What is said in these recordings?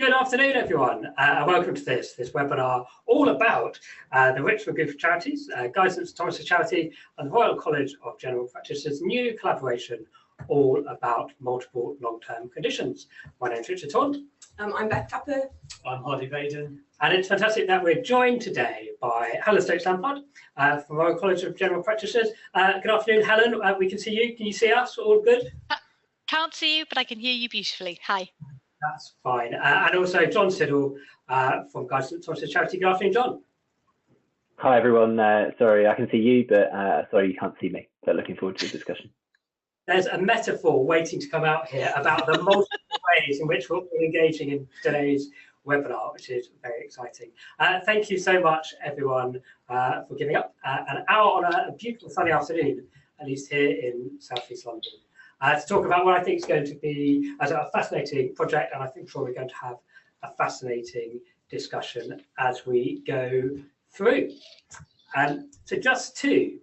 Good afternoon, everyone, and welcome to this webinar all about the Richmond Group of Charities, Guy St Thomas' Charity, and the Royal College of General Practitioners' new collaboration, all about multiple long-term conditions. My name's Richard Todd. I'm Beth Tapper. I'm Hardy Vaden. And it's fantastic that we're joined today by Helen Stokes-Lampard from Royal College of General Practitioners. Good afternoon, Helen. We can see you. Can you see us? All good? Can't see you, but I can hear you beautifully. Hi. That's fine. And also John Siddle from Guy St Thomas' Charity. Good afternoon, John. Hi, everyone. Sorry, I can see you, but sorry, you can't see me. But looking forward to the discussion. There's a metaphor waiting to come out here about the multiple ways in which we're engaging in today's webinar, which is very exciting. Thank you so much, everyone, for giving up an hour on a beautiful sunny afternoon, at least here in South East London. To talk about what I think is going to be a fascinating project, and I think we're going to have a fascinating discussion as we go through. So just to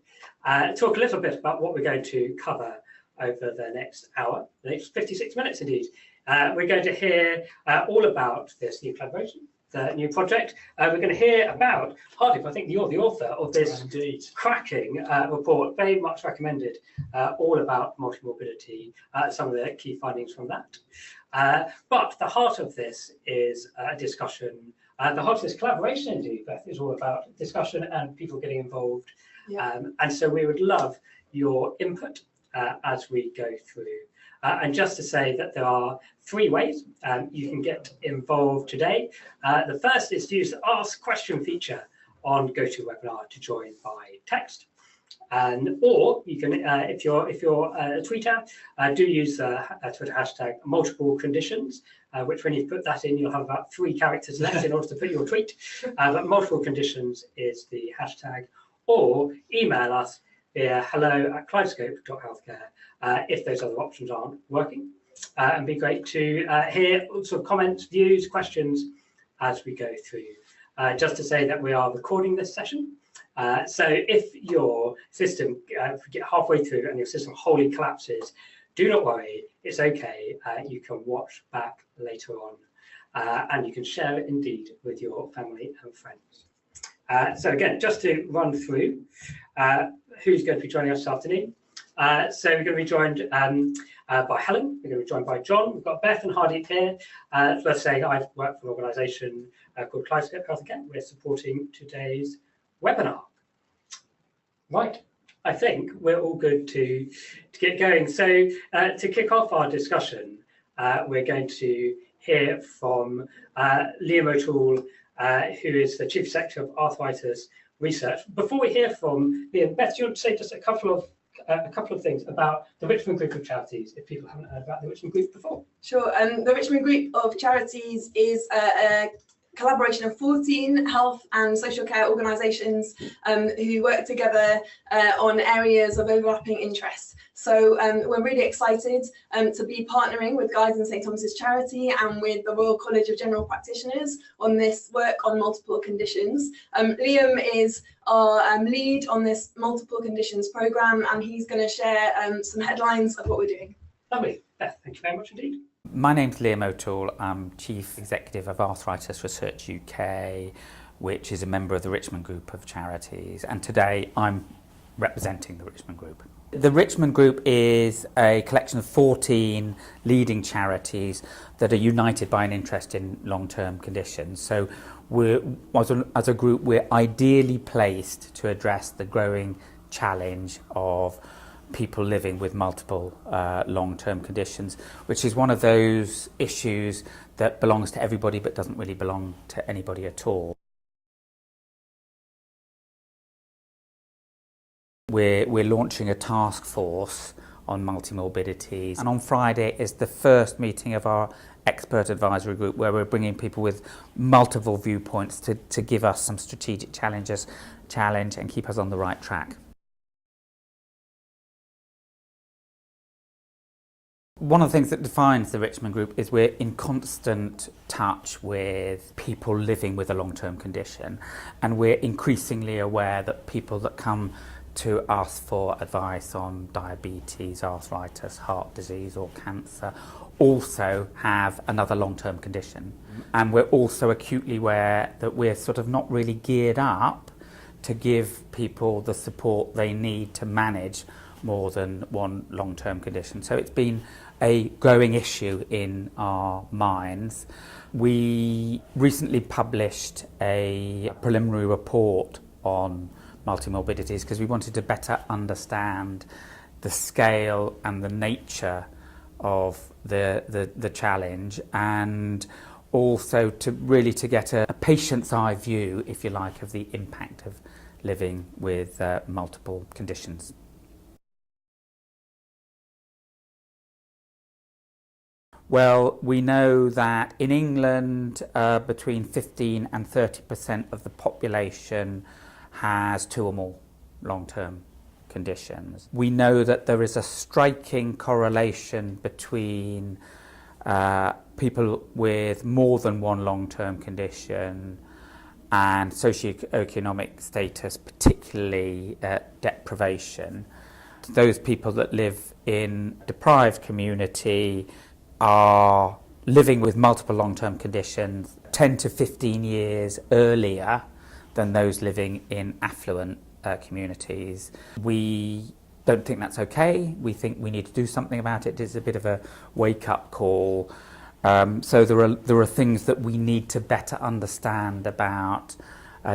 talk a little bit about what we're going to cover over the next hour, the next 56 minutes indeed. We're going to hear all about this new collaboration, the new project. We're going to hear about, Hardy, I think you're the author of this cracking report, very much recommended, all about multimorbidity, some of the key findings from that. But the heart of this is a discussion, the heart of this collaboration indeed, Beth, is all about discussion and people getting involved. Yeah. And so we would love your input as we go through. And just to say that there are three ways you can get involved today. The first is to use the Ask Question feature on GoToWebinar to join by text. Or you can, if you're a tweeter, do use the Twitter hashtag multiple conditions, which when you put that in, you'll have about 3 characters left in order to put your tweet. But multiple conditions is the hashtag. Or email us via hello@clivescope.healthcare if those other options aren't working. And be great to hear sort of comments, views, questions as we go through. Just to say that we are recording this session. So if your system, if you get halfway through and your system wholly collapses, do not worry, it's okay. You can watch back later on and you can share it indeed with your family and friends. So again, just to run through who's going to be joining us this afternoon. So we're going to be joined by Helen, we're going to be joined by John, we've got Beth and Hardy here. Let's say I work for an organisation called Clivescope Healthcare. We're supporting today's webinar. Right, I think we're all good to get going. So to kick off our discussion, we're going to hear from Liam OToole, who is the Chief Executive of Arthritis Research. Before we hear from Liam, Beth, do you want to say just a couple of things about the Richmond Group of Charities, if people haven't heard about the Richmond Group before? Sure. The Richmond Group of Charities is a collaboration of 14 health and social care organisations who work together on areas of overlapping interests. So we're really excited to be partnering with Guy St Thomas' Charity and with the Royal College of General Practitioners on this work on multiple conditions. Liam is our lead on this multiple conditions programme, and he's going to share some headlines of what we're doing. Lovely. Beth, thank you very much indeed. My name's Liam OToole. I'm Chief Executive of Arthritis Research UK, which is a member of the Richmond Group of Charities, and today I'm representing the Richmond Group. The Richmond Group is a collection of 14 leading charities that are united by an interest in long-term conditions. So as a group, we're ideally placed to address the growing challenge of people living with multiple long-term conditions, which is one of those issues that belongs to everybody but doesn't really belong to anybody at all. We're launching a task force on multimorbidities, and on Friday is the first meeting of our expert advisory group, where we're bringing people with multiple viewpoints to give us some strategic challenge and keep us on the right track. One of the things that defines the Richmond Group is we're in constant touch with people living with a long-term condition, and we're increasingly aware that people that come to ask for advice on diabetes, arthritis, heart disease or cancer, also have another long-term condition. And we're also acutely aware that we're sort of not really geared up to give people the support they need to manage more than one long-term condition. So it's been a growing issue in our minds. We recently published a preliminary report on multimorbidities because we wanted to better understand the scale and the nature of the challenge, and also to really to get a patient's eye view, if you like, of the impact of living with multiple conditions. Well, we know that in England between 15 and 30% of the population has 2 or more long-term conditions. We know that there is a striking correlation between people with more than one long-term condition and socioeconomic status, particularly deprivation. Those people that live in deprived community are living with multiple long-term conditions 10 to 15 years earlier than those living in affluent communities. We don't think that's okay. We think we need to do something about it. It's a bit of a wake-up call. So there are things that we need to better understand about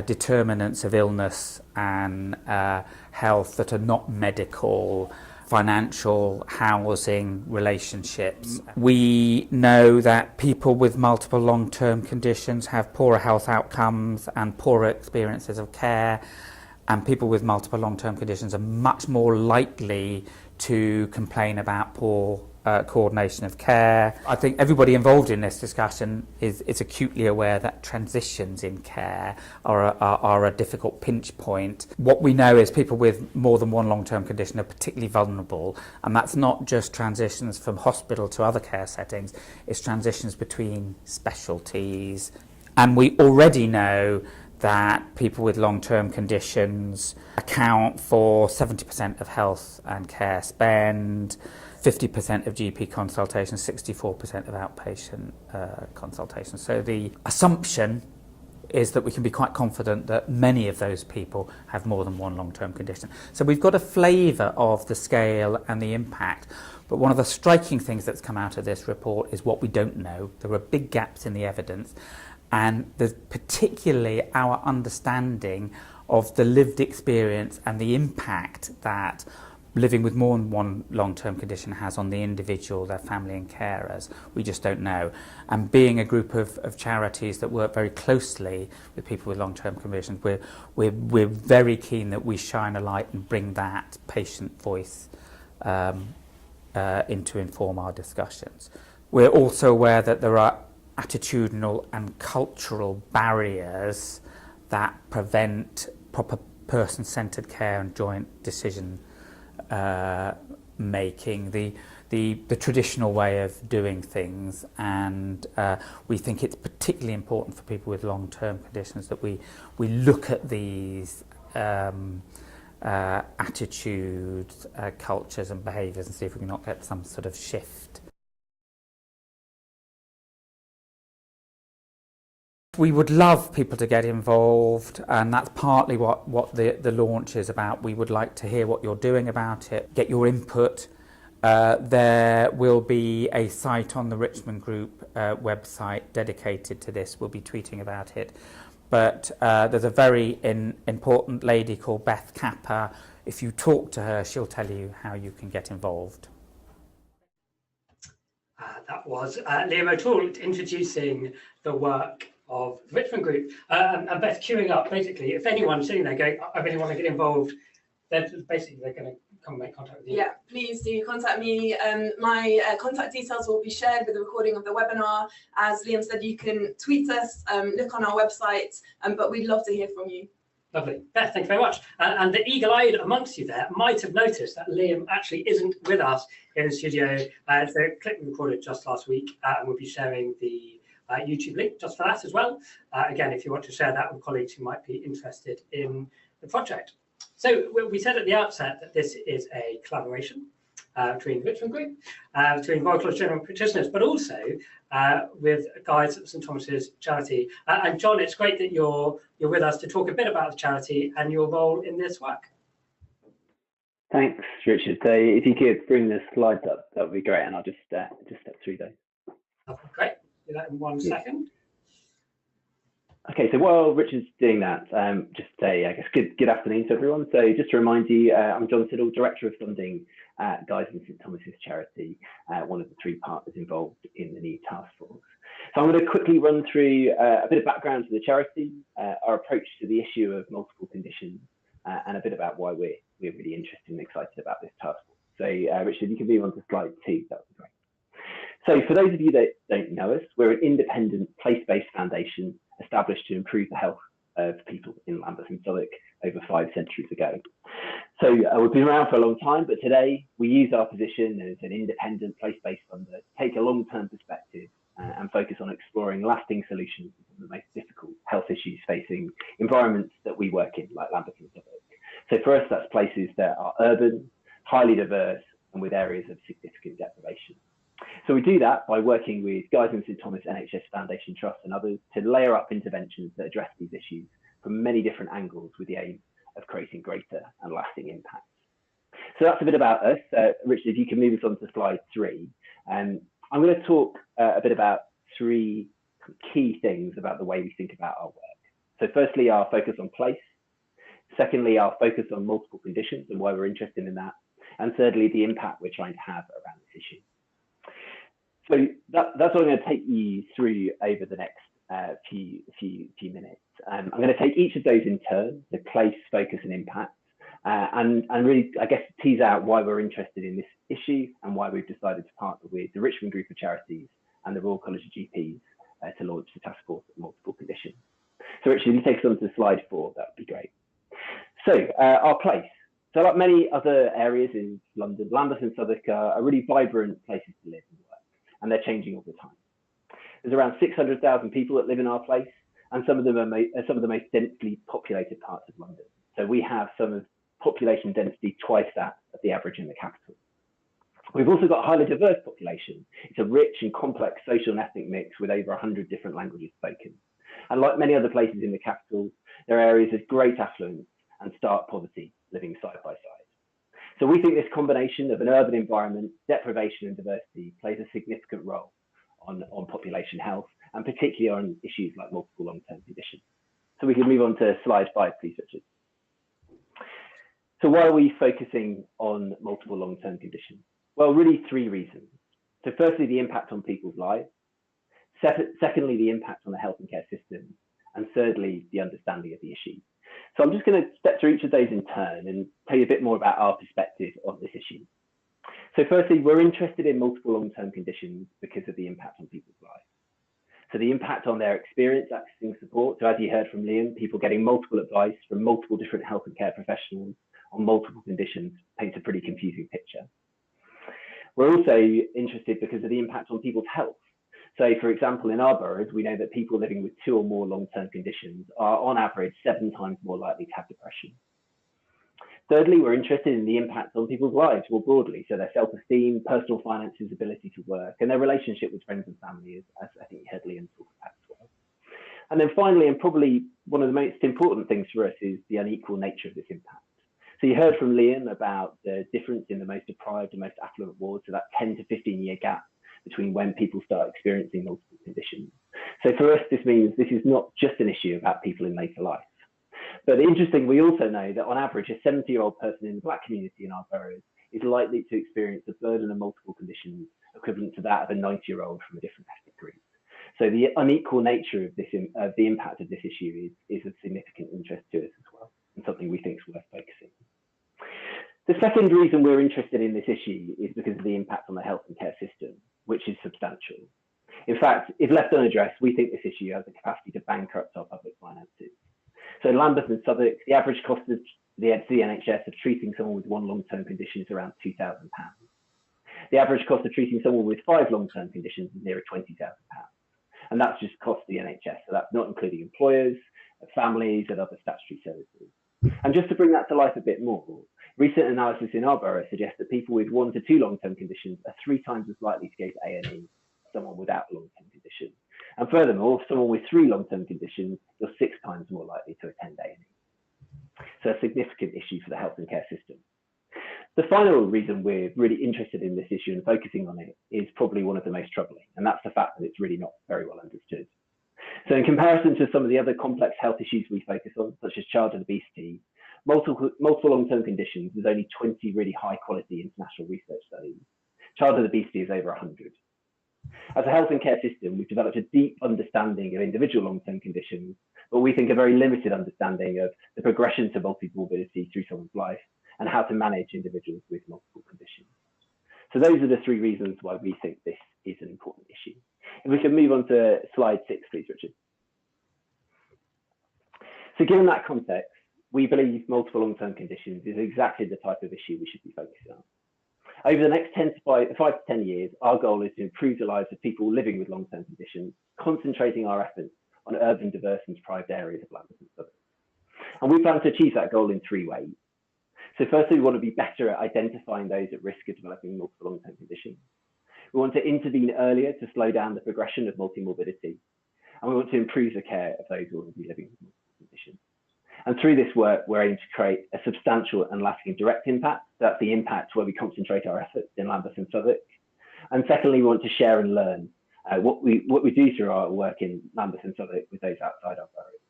determinants of illness and health that are not medical, financial, housing, relationships. We know that people with multiple long-term conditions have poorer health outcomes and poorer experiences of care, and people with multiple long-term conditions are much more likely to complain about poor coordination of care. I think everybody involved in this discussion is acutely aware that transitions in care are a difficult pinch point. What we know is people with more than one long-term condition are particularly vulnerable, and that's not just transitions from hospital to other care settings, it's transitions between specialties. And we already know that people with long-term conditions account for 70% of health and care spend, 50% of GP consultations, 64% of outpatient consultations. So the assumption is that we can be quite confident that many of those people have more than one long-term condition. So we've got a flavour of the scale and the impact. But one of the striking things that's come out of this report is what we don't know. There are big gaps in the evidence, and there's particularly our understanding of the lived experience and the impact that living with more than one long-term condition has on the individual, their family and carers. We just don't know. And being a group of charities that work very closely with people with long-term conditions, we're very keen that we shine a light and bring that patient voice in to inform our discussions. We're also aware that there are attitudinal and cultural barriers that prevent proper person-centred care and joint decision making, the traditional way of doing things, and we think it's particularly important for people with long-term conditions that we look at these attitudes, cultures and behaviours and see if we can not get some sort of shift. We would love people to get involved, and that's partly what the launch is about. We would like to hear what you're doing about it, get your input. There will be a site on the Richmond Group website dedicated to this. We'll be tweeting about it. But there's a very important lady called Beth Capper. If you talk to her, she'll tell you how you can get involved. That was Liam OToole introducing the work of the Richmond Group, and Beth queuing up. Basically, if anyone's sitting there going, I really want to get involved, then basically they're going to come and make contact with you. Yeah, please do contact me. My contact details will be shared with the recording of the webinar. As Liam said, you can tweet us, look on our website, but we'd love to hear from you. Lovely. Beth, thank you very much. And the eagle-eyed amongst you there might have noticed that Liam actually isn't with us in the studio. So clip we recorded just last week, and we'll be sharing the YouTube link just for that as well. Again, if you want to share that with colleagues who might be interested in the project. So we said at the outset that this is a collaboration between the Richmond Group, between Royal College of General Practitioners, but also with Guys at St Thomas's charity. And John, it's great that you're with us to talk a bit about the charity and your role in this work. Thanks, Richard. So if you could bring the slides up, that would be great, and I'll just step through those. Okay, great. Do that in 1 second. Okay, so while Richard's doing that, just say, I guess, good afternoon to everyone. So just to remind you, I'm John Siddle, Director of Funding at Guys and St Thomas's charity, one of the 3 partners involved in the new task force. So I'm going to quickly run through a bit of background to the charity, our approach to the issue of multiple conditions, and a bit about why we're really interested and excited about this task force. So Richard, you can move on to slide 2, that would be great. So for those of you that don't know us, we're an independent place-based foundation established to improve the health of people in Lambeth and Southwark over 5 centuries ago. So we've been around for a long time, but today we use our position as an independent place-based funder to take a long-term perspective and focus on exploring lasting solutions to the most difficult health issues facing environments that we work in, like Lambeth and Southwark. So for us, that's places that are urban, highly diverse, and with areas of significant deprivation. So we do that by working with Guys and St Thomas NHS Foundation Trust and others to layer up interventions that address these issues from many different angles with the aim of creating greater and lasting impact. So that's a bit about us. Richard, if you can move us on to slide 3. I'm going to talk a bit about 3 key things about the way we think about our work. So firstly, our focus on place. Secondly, our focus on multiple conditions and why we're interested in that. And thirdly, the impact we're trying to have around this issue. So that's what I'm going to take you through over the next few minutes. I'm going to take each of those in turn, the place, focus and impact, and really, I guess, tease out why we're interested in this issue and why we've decided to partner with the Richmond Group of Charities and the Royal College of GPs to launch the task force at multiple conditions. So Richard, if you take us on to slide 4, that would be great. So our place. So like many other areas in London, Lambeth and Southwark are really vibrant places to live and work, and they're changing all the time. There's around 600,000 people that live in our place, and some of them are some of the most densely populated parts of London. So we have some of population density twice that of the average in the capital. We've also got a highly diverse population. It's a rich and complex social and ethnic mix with over 100 different languages spoken. And like many other places in the capital, there are areas of great affluence and stark poverty living side by side. So we think this combination of an urban environment, deprivation and diversity plays a significant role on population health, and particularly on issues like multiple long-term conditions. So we can move on to slide 5, please, Richard. So why are we focusing on multiple long-term conditions? Well, really 3 reasons. So firstly, the impact on people's lives. Secondly, the impact on the health and care system. And thirdly, the understanding of the issue. So I'm just going to step through each of those in turn and tell you a bit more about our perspective on this issue. So firstly, we're interested in multiple long-term conditions because of the impact on people's lives. So the impact on their experience accessing support. So as you heard from Liam, people getting multiple advice from multiple different health and care professionals on multiple conditions paints a pretty confusing picture. We're also interested because of the impact on people's health. So for example, in our boroughs, we know that people living with 2 or more long-term conditions are on average 7 times more likely to have depression. Thirdly, we're interested in the impact on people's lives more broadly. So their self-esteem, personal finances, ability to work, and their relationship with friends and family, as I think you heard Liam talk about as well. And then finally, and probably one of the most important things for us, is the unequal nature of this impact. So you heard from Liam about the difference in the most deprived and most affluent wards, so that 10 to 15-year gap between when people start experiencing multiple conditions. So for us, this means this is not just an issue about people in later life. But interesting, we also know that on average, a 70-year-old person in the Black community in our boroughs is likely to experience the burden of multiple conditions equivalent to that of a 90-year-old from a different ethnic group. So the unequal nature of this, the impact of this issue is of significant interest to us as well, and something we think is worth focusing on. The second reason we're interested in this issue is because of the impact on the health and care system, which is substantial. In fact, if left unaddressed, we think this issue has the capacity to bankrupt our public finances. So in Lambeth and Southwark, the average cost of the NHS of treating someone with 1 long-term condition is around £2,000. The average cost of treating someone with 5 long-term conditions is nearer £20,000. And that's just cost of the NHS. So that's not including employers, families and other statutory services. And just to bring that to life a bit more, recent analysis in our borough suggests that people with 1 to 2 long-term conditions are 3 times as likely to go to A&E than someone without a long-term condition. And furthermore, someone with 3 long-term conditions, you're 6 times more likely to attend A&E. So a significant issue for the health and care system. The final reason we're really interested in this issue and focusing on it is probably one of the most troubling, and that's the fact that it's really not very well understood. So in comparison to some of the other complex health issues we focus on, such as childhood obesity, multiple long-term conditions, there's only 20 really high-quality international research studies. Childhood obesity is over 100. As a health and care system, we've developed a deep understanding of individual long-term conditions, but we think a very limited understanding of the progression to multi-morbidity through someone's life and how to manage individuals with multiple conditions. So those are the 3 reasons why we think this is an important issue. If we can move on to slide 6, please, Richard. So given that context, we believe multiple long-term conditions is exactly the type of issue we should be focusing on. Over the next 5 to 10 years, our goal is to improve the lives of people living with long-term conditions, concentrating our efforts on urban, diverse and deprived areas of Lambeth and Southwark. And we plan to achieve that goal in 3 ways. So firstly, we want to be better at identifying those at risk of developing multiple long-term conditions. We want to intervene earlier to slow down the progression of multi-morbidity. And we want to improve the care of those who will be living with multiple conditions. And through this work, we're aiming to create a substantial and lasting direct impact. That's the impact where we concentrate our efforts in Lambeth and Southwark. And secondly, we want to share and learn what we do through our work in Lambeth and Southwark with those outside our boroughs.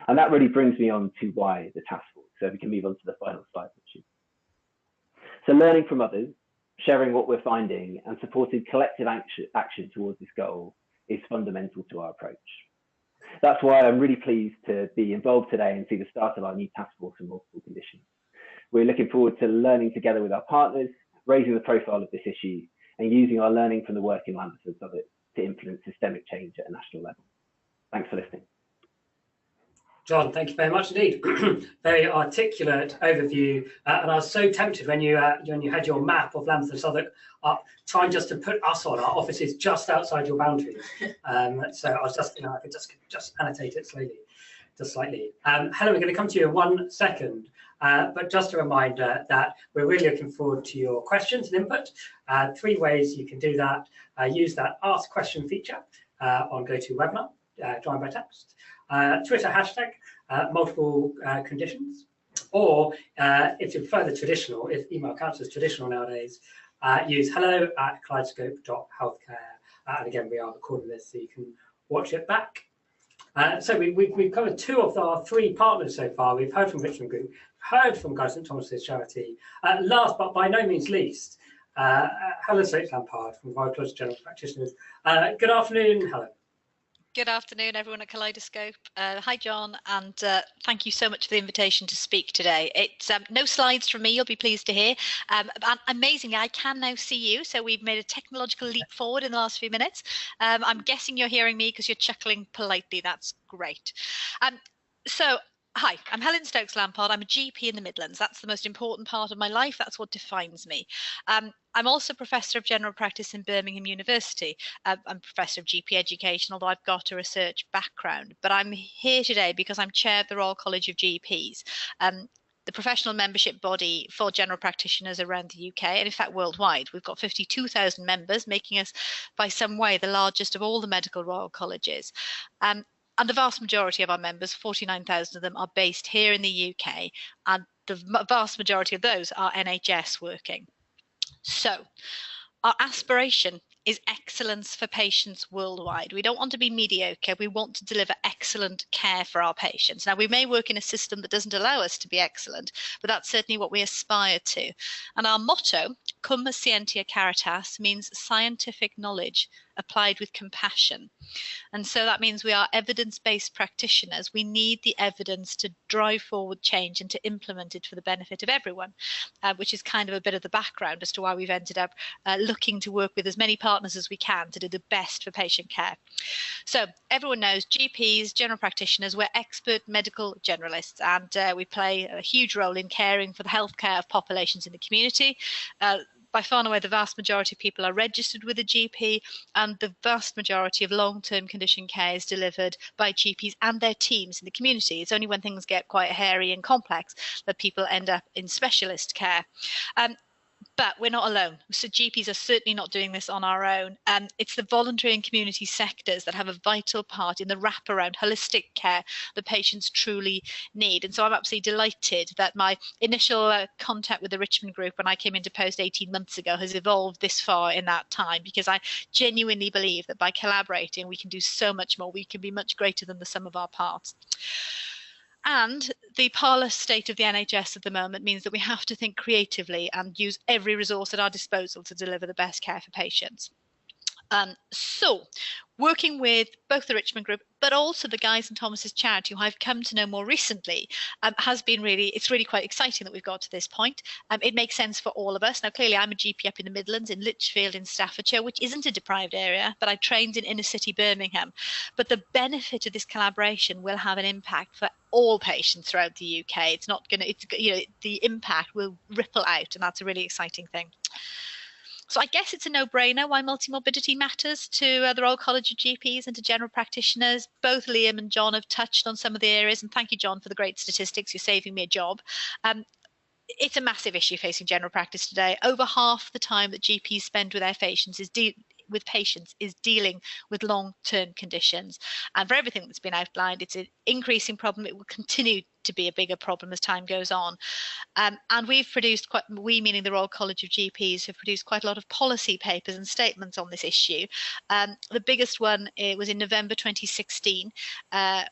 And that really brings me on to why the task force. So we can move on to the final slide. So learning from others, sharing what we're finding and supporting collective action towards this goal is fundamental to our approach. That's why I'm really pleased to be involved today and see the start of our new task force on multiple conditions. We're looking forward to learning together with our partners, raising the profile of this issue and using our learning from the work in Lambeth and Southwark to implement systemic change at a national level. Thanks for listening. John, thank you very much indeed. Very articulate overview, and I was so tempted when you had your map of Lambeth and Southwark up, trying just to put us on our offices just outside your boundaries. So I was just, I could just annotate it slowly, just slightly. Helen, we're going to come to you in 1 second, but just a reminder that we're really looking forward to your questions and input. 3 ways you can do that. Use that Ask Question feature on GoToWebinar, join by text. Twitter hashtag multiple conditions, or if you're further traditional, if email counts as traditional nowadays, use hello@kaleidoscope.healthcare. And again, we are recording this so you can watch it back. So we've covered 2 of our 3 partners so far. We've heard from Richmond Group, heard from Guy St Thomas's charity. Last but by no means least, Helen Stokes-Lampard from Royal College of General Practitioners. Good afternoon, Helen. Good afternoon, everyone at Kaleidoscope. Hi, John, and thank you so much for the invitation to speak today. It's no slides from me, you'll be pleased to hear. And amazingly, I can now see you, so we've made a technological leap forward in the last few minutes. I'm guessing you're hearing me because you're chuckling politely. That's great. Hi, I'm Helen Stokes-Lampard. I'm a GP in the Midlands. That's the most important part of my life. That's what defines me. I'm also Professor of General Practice in Birmingham University. I'm Professor of GP Education, although I've got a research background. But I'm here today because I'm Chair of the Royal College of GPs, the professional membership body for general practitioners around the UK, and in fact worldwide. We've got 52,000 members, making us by some way the largest of all the medical royal colleges. And the vast majority of our members, 49,000 of them, are based here in the UK, and the vast majority of those are NHS working. So our aspiration is excellence for patients worldwide. We don't want to be mediocre. We want to deliver excellent care for our patients. Now, we may work in a system that doesn't allow us to be excellent, but that's certainly what we aspire to. And our motto, Cum Scientia Caritas, means scientific knowledge applied with compassion. And so that means we are evidence-based practitioners. We need the evidence to drive forward change and to implement it for the benefit of everyone, which is kind of a bit of the background as to why we've ended up looking to work with as many partners as we can to do the best for patient care. So everyone knows GPs, general practitioners, we're expert medical generalists, and we play a huge role in caring for the healthcare of populations in the community. by far and away the vast majority of people are registered with a GP, and the vast majority of long-term condition care is delivered by GPs and their teams in the community. It's only when things get quite hairy and complex that people end up in specialist care. But we're not alone. So GPs are certainly not doing this on our own. It's the voluntary and community sectors that have a vital part in the wraparound holistic care that patients truly need. And so I'm absolutely delighted that my initial contact with the Richmond Group when I came into post 18 months ago has evolved this far in that time, because I genuinely believe that by collaborating, we can do so much more. We can be much greater than the sum of our parts. And the parlous state of the NHS at the moment means that we have to think creatively and use every resource at our disposal to deliver the best care for patients. So working with both the Richmond Group, but also the Guy's and Thomas's charity, who I've come to know more recently, has been it's really quite exciting that we've got to this point. It makes sense for all of us. Now, clearly, I'm a GP up in the Midlands, in Lichfield in Staffordshire, which isn't a deprived area, but I trained in inner city Birmingham. But the benefit of this collaboration will have an impact for all patients throughout the UK. It's not going to, the impact will ripple out, and that's a really exciting thing. So I guess it's a no-brainer why multimorbidity matters to the Royal College of GPs and to general practitioners. Both Liam and John have touched on some of the areas, and thank you, John, for the great statistics. You're saving me a job. It's a massive issue facing general practice today. Over half the time that GPs spend with their patients is dealing with long-term conditions. And for everything that's been outlined, it's an increasing problem. It will continue to be a bigger problem as time goes on. And we've produced we meaning the Royal College of GPs, have produced quite a lot of policy papers and statements on this issue. The biggest one was in November 2016,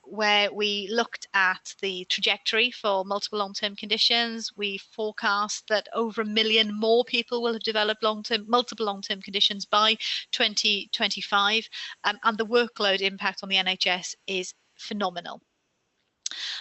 where we looked at the trajectory for multiple long-term conditions. We forecast that over 1 million more people will have developed multiple long-term conditions by 2025, and the workload impact on the NHS is phenomenal.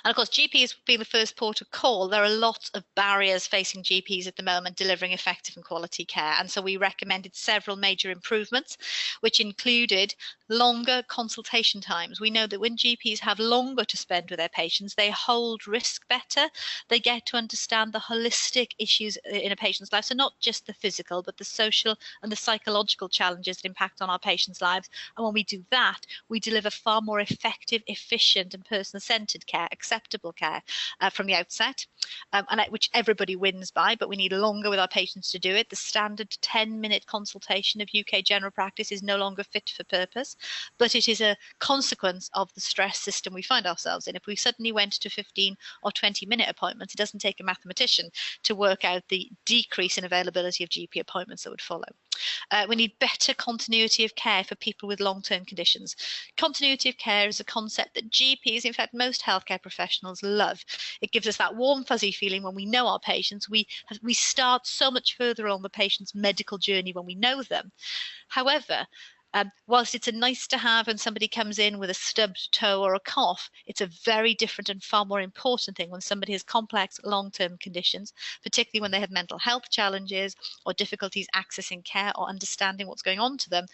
And of course, GPs being the first port of call, there are lots of barriers facing GPs at the moment delivering effective and quality care. And so we recommended several major improvements, which included longer consultation times. We know that when GPs have longer to spend with their patients, they hold risk better. They get to understand the holistic issues in a patient's life. So not just the physical, but the social and the psychological challenges that impact on our patients' lives. And when we do that, we deliver far more effective, efficient and person-centered care, acceptable care from the outset, which everybody wins by, but we need longer with our patients to do it. The standard 10-minute consultation of UK general practice is no longer fit for purpose, but it is a consequence of the stress system we find ourselves in. If we suddenly went to 15 or 20-minute appointments, it doesn't take a mathematician to work out the decrease in availability of GP appointments that would follow. We need better continuity of care for people with long-term conditions. Continuity of care is a concept that GPs, in fact, most healthcare professionals love. It gives us that warm, fuzzy feeling when we know our patients. We start so much further along the patient's medical journey when we know them. However, whilst it's a nice to have when somebody comes in with a stubbed toe or a cough, it's a very different and far more important thing when somebody has complex long-term conditions, particularly when they have mental health challenges or difficulties accessing care or understanding what's going on to them,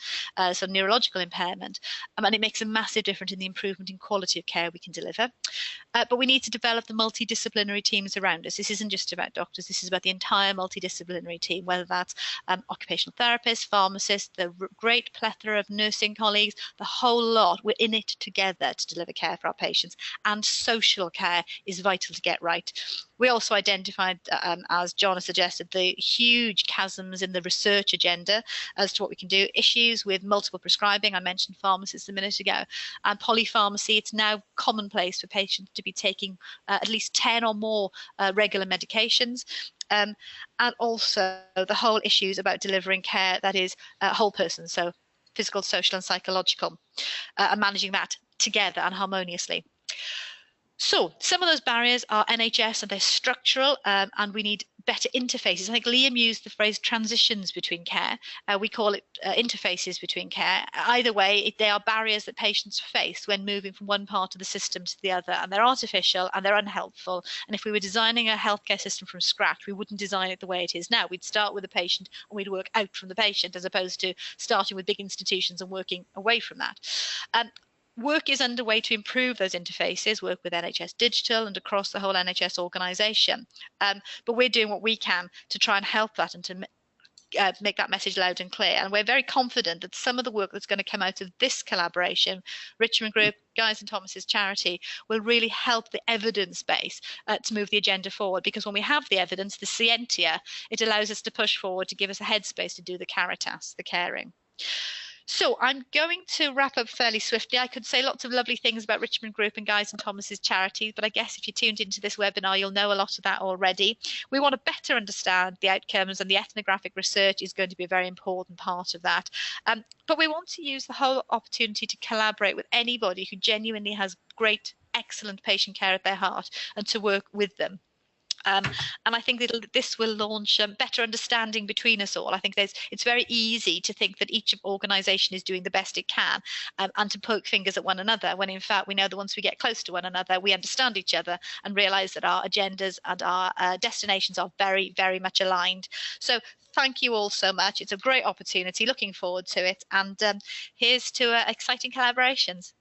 so neurological impairment. And it makes a massive difference in the improvement in quality of care we can deliver. But we need to develop the multidisciplinary teams around us. This isn't just about doctors, this is about the entire multidisciplinary team, whether that's occupational therapists, pharmacists, the great plethora of nursing colleagues, the whole lot. We're in it together to deliver care for our patients, and social care is vital to get right. We also identified, as John has suggested, the huge chasms in the research agenda as to what we can do. Issues with multiple prescribing, I mentioned pharmacists a minute ago, and polypharmacy. It's now commonplace for patients to be taking at least 10 or more regular medications. And also the whole issues about delivering care that is whole person, so physical, social and psychological, and managing that together and harmoniously. So some of those barriers are NHS and they're structural, and we need better interfaces. I think Liam used the phrase transitions between care. We call it interfaces between care. Either way, they are barriers that patients face when moving from one part of the system to the other, and they're artificial and they're unhelpful. And if we were designing a healthcare system from scratch, we wouldn't design it the way it is now. We'd start with the patient and we'd work out from the patient, as opposed to starting with big institutions and working away from that. Work is underway to improve those interfaces, work with NHS Digital and across the whole NHS organisation. But we're doing what we can to try and help that and to make that message loud and clear. And we're very confident that some of the work that's going to come out of this collaboration, Richmond Group, Guy's and Thomas's charity, will really help the evidence base to move the agenda forward. Because when we have the evidence, the scientia, it allows us to push forward, to give us a headspace to do the caritas, the caring. So I'm going to wrap up fairly swiftly. I could say lots of lovely things about Richmond Group and Guy's and Thomas's charities, but I guess if you tuned into this webinar, you'll know a lot of that already. We want to better understand the outcomes, and the ethnographic research is going to be a very important part of that. But we want to use the whole opportunity to collaborate with anybody who genuinely has great, excellent patient care at their heart, and to work with them. And I think that this will launch better understanding between us all. I think it's very easy to think that each organisation is doing the best it can, and to poke fingers at one another, when in fact we know that once we get close to one another, we understand each other and realise that our agendas and our destinations are very, very much aligned. So thank you all so much. It's a great opportunity. Looking forward to it. And here's to exciting collaborations.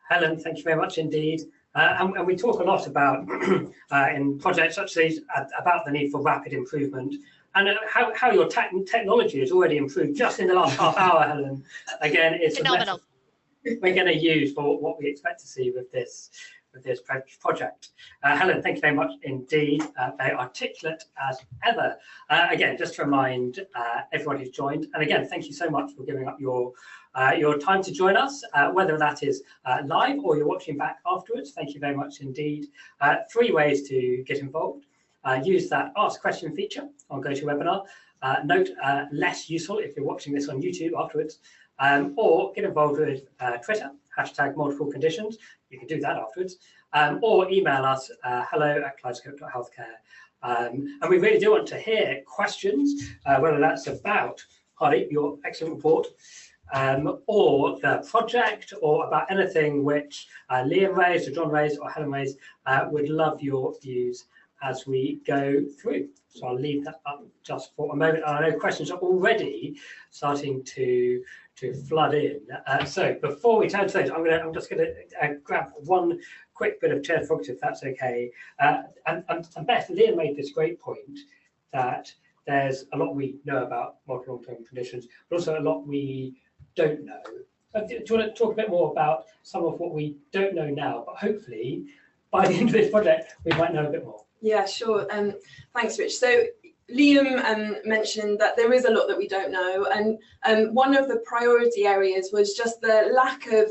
Helen, thank you very much indeed. And we talk a lot about, in projects such as these, about the need for rapid improvement, and how your technology has already improved just in the last half hour, Helen. Again, it's phenomenal. We're going to use for what we expect to see with this project. Helen, thank you very much indeed. Very articulate as ever. Again, just to remind everyone who's joined, and again, thank you so much for giving up your time to join us, whether that is live or you're watching back afterwards. Thank you very much indeed. 3 ways to get involved. Use that Ask Question feature on GoToWebinar. Note, less useful if you're watching this on YouTube afterwards. Or get involved with Twitter, #multiple-conditions. You can do that afterwards. Or email us, hello@kaleidoscope.healthcare. And we really do want to hear questions, whether that's about, Hardy, your excellent report, or the project, or about anything which Liam raised, or John raised, or Helen raised. We'd love your views as we go through. So I'll leave that up just for a moment. I know questions are already starting to flood in. So before we turn to those, I'm just going to grab one quick bit of chair prerogative, if that's okay. And Beth, Liam made this great point that there's a lot we know about multiple long-term conditions, but also a lot we don't know. Do you want to talk a bit more about some of what we don't know now, but hopefully by the end of this project, we might know a bit more? Yeah, sure. Thanks, Rich. So Liam mentioned that there is a lot that we don't know, and one of the priority areas was just the lack of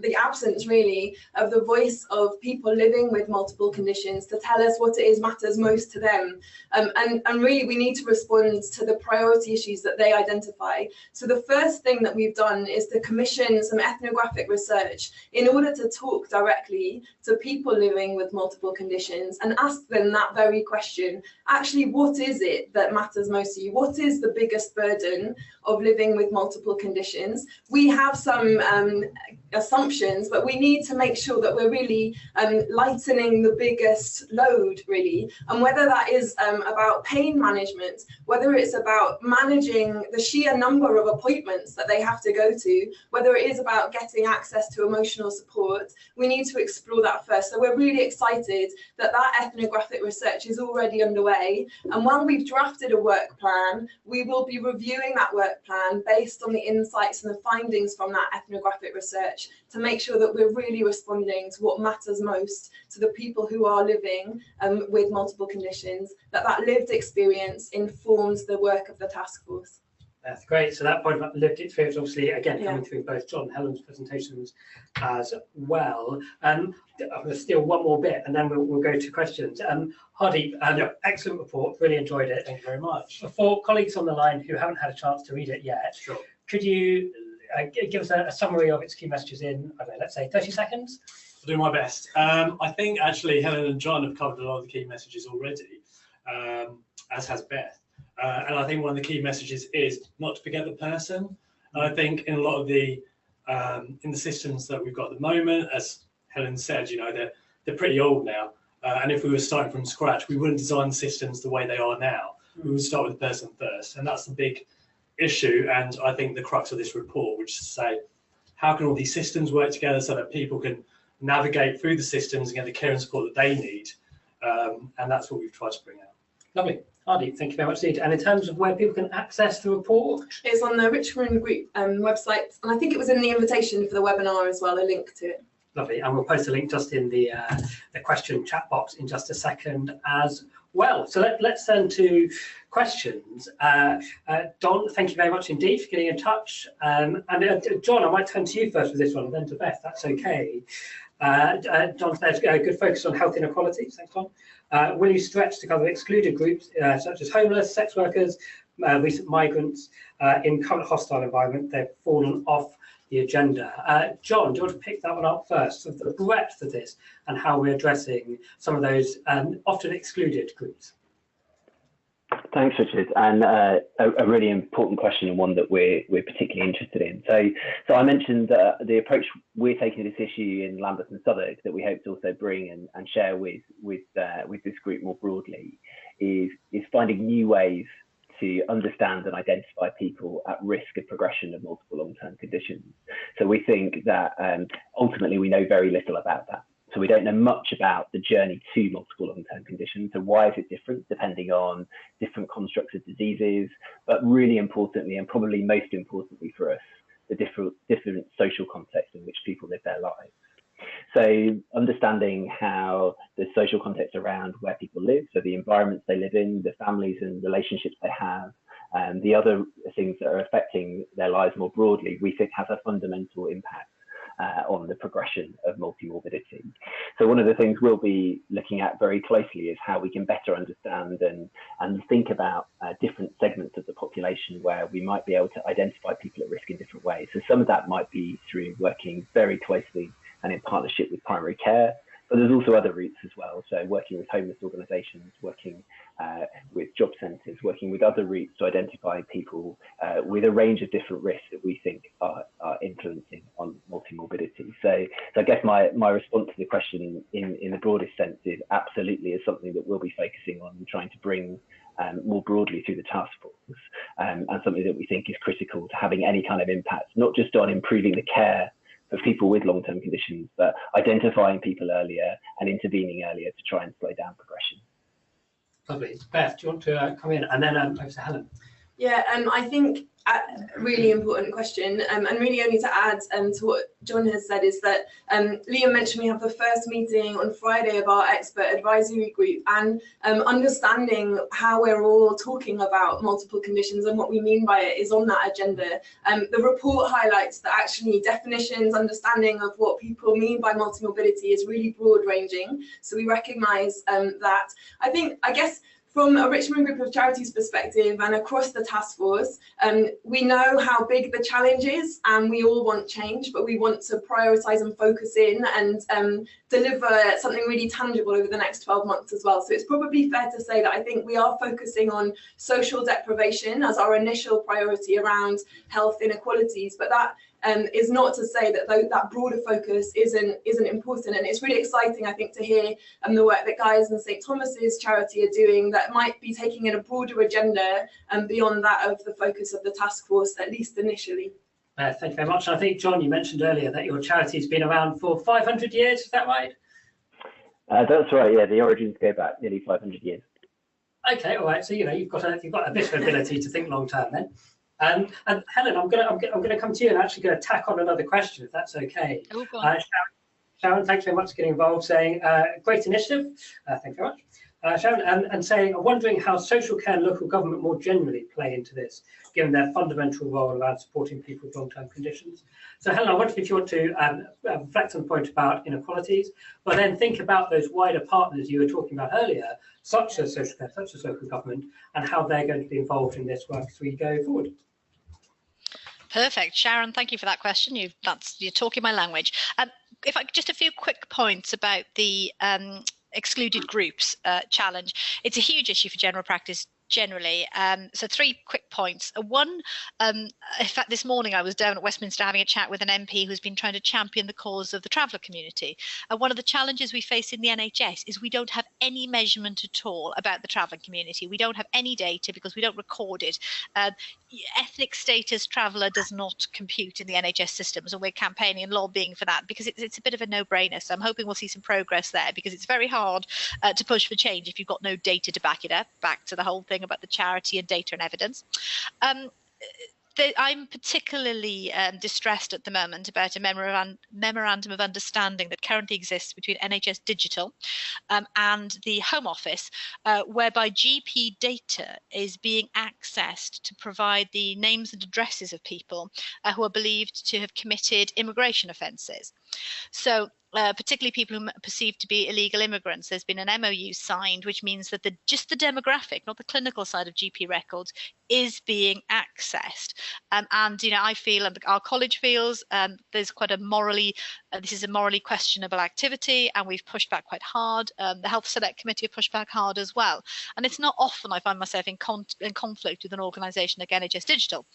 the absence, really, of the voice of people living with multiple conditions to tell us what it is matters most to them, and really we need to respond to the priority issues that they identify. So the first thing that we've done is to commission some ethnographic research in order to talk directly to people living with multiple conditions and ask them that very question. Actually, what is it that matters most to you? What is the biggest burden of living with multiple conditions? We have some assumptions, but we need to make sure that we're really lightening the biggest load, really. And whether that is about pain management, whether it's about managing the sheer number of appointments that they have to go to, whether it is about getting access to emotional support, we need to explore that first. So we're really excited that ethnographic research is already underway. And when we've drafted a work plan, we will be reviewing that work plan based on the insights and the findings from that ethnographic research to make sure that we're really responding to what matters most to the people who are living with multiple conditions, that lived experience informs the work of the task force. That's great. So that point about lived experience, obviously, again, coming through both John and Helen's presentations as well. I'm going to steal one more bit and then we'll go to questions. Hardy, excellent report. Really enjoyed it. Thank you very much. For colleagues on the line who haven't had a chance to read it yet, sure. Could you give us a summary of its key messages in, I don't know, let's say 30 seconds? I'll do my best. I think actually Helen and John have covered a lot of the key messages already, as has Beth. And I think one of the key messages is not to forget the person. And I think in a lot of the in the systems that we've got at the moment, as Helen said, you know, they're pretty old now. And if we were starting from scratch, we wouldn't design systems the way they are now. We would start with the person first, and that's the big issue. And I think the crux of this report, which is to say, how can all these systems work together so that people can navigate through the systems and get the care and support that they need? And that's what we've tried to bring out. Lovely. Hardy, thank you very much indeed. And in terms of where people can access the report? It's on the Richmond Group website, and I think it was in the invitation for the webinar as well, a link to it. Lovely, and we'll post a link just in the question chat box in just a second as well. So let's turn to questions. Don, thank you very much indeed for getting in touch. And John, I might turn to you first with this one, and then to Beth, that's okay. John says, good focus on health inequalities. Thanks, Don. Will you stretch to cover excluded groups such as homeless, sex workers, recent migrants in current hostile environment? They've fallen off the agenda. John, do you want to pick that one up first, of the breadth of this and how we're addressing some of those often excluded groups? Thanks, Richard, and a really important question, and one that we're particularly interested in. So I mentioned the approach we're taking to this issue in Lambeth and Southwark that we hope to also bring and share with this group more broadly is finding new ways to understand and identify people at risk of progression of multiple long-term conditions. So we think that ultimately we know very little about that. So we don't know much about the journey to multiple long-term conditions. So why is it different depending on different constructs of diseases, but really importantly, and probably most importantly for us, the different social contexts in which people live their lives. So understanding how the social context around where people live, so the environments they live in, the families and relationships they have, and the other things that are affecting their lives more broadly, we think has a fundamental impact on the progression of multimorbidity. So one of the things we'll be looking at very closely is how we can better understand and think about different segments of the population where we might be able to identify people at risk in different ways. So some of that might be through working very closely and in partnership with primary care, but there's also other routes as well. So working with homeless organisations, working with job centres, working with other routes to identify people with a range of different risks that we think are influencing on multimorbidity. So I guess my response to the question in the broadest sense is absolutely is something that we'll be focusing on and trying to bring more broadly through the task force, and something that we think is critical to having any kind of impact, not just on improving the care of people with long-term conditions, but identifying people earlier and intervening earlier to try and slow down progression. Lovely. Beth, do you want to come in? And then over to Helen. Yeah, I think a really important question, and really only to add to what John has said is that Liam mentioned we have the first meeting on Friday of our expert advisory group, and understanding how we're all talking about multiple conditions and what we mean by it is on that agenda. The report highlights that actually definitions, understanding of what people mean by multimorbidity is really broad ranging. So we recognise that. I guess from a Richmond Group of Charities perspective and across the task force, we know how big the challenge is, and we all want change, but we want to prioritise and focus in and deliver something really tangible over the next 12 months as well. So it's probably fair to say that I think we are focusing on social deprivation as our initial priority around health inequalities, but that is not to say that that broader focus isn't important. And it's really exciting, I think, to hear the work that Guy's and St Thomas's charity are doing that might be taking in a broader agenda and beyond that of the focus of the task force, at least initially. Thank you very much. And I think, John, you mentioned earlier that your charity's been around for 500 years, is that right? That's right, yeah, the origins go back nearly 500 years. Okay, all right, so you've got a bit of ability to think long term then. And Helen, I'm gonna come to you and actually going to tack on another question, if that's okay. Oh, go on. Sharon, thanks very much for getting involved. Saying great initiative. Thank you very much, Sharon, and saying wondering how social care and local government more generally play into this, given their fundamental role around supporting people with long-term conditions. So Helen, I wonder if you want to reflect on the point about inequalities, but then think about those wider partners you were talking about earlier, such as social care, such as local government, and how they're going to be involved in this work as we go forward. Perfect. Sharon, thank you for that question. You're talking my language. Just a few quick points about the excluded groups challenge. It's a huge issue for general practice generally. So 3 quick points. One, in fact, this morning I was down at Westminster having a chat with an MP who's been trying to champion the cause of the traveller community. One of the challenges we face in the NHS is we don't have any measurement at all about the travelling community. We don't have any data because we don't record it. ethnic status traveller does not compute in the NHS systems, and we're campaigning and lobbying for that because it's a bit of a no-brainer. So I'm hoping we'll see some progress there, because it's very hard to push for change if you've got no data to back it up. Back to the whole thing about the charity and data and evidence. I'm particularly distressed at the moment about a memorandum of understanding that currently exists between NHS Digital and the Home Office, whereby GP data is being accessed to provide the names and addresses of people who are believed to have committed immigration offences. So particularly people who are perceived to be illegal immigrants. There's been an MOU signed, which means that just the demographic, not the clinical side of GP records, is being accessed. And I feel, and our college feels, there's quite a this is a morally questionable activity, and we've pushed back quite hard. The Health Select Committee have pushed back hard as well. And it's not often I find myself in conflict with an organisation like NHS Digital,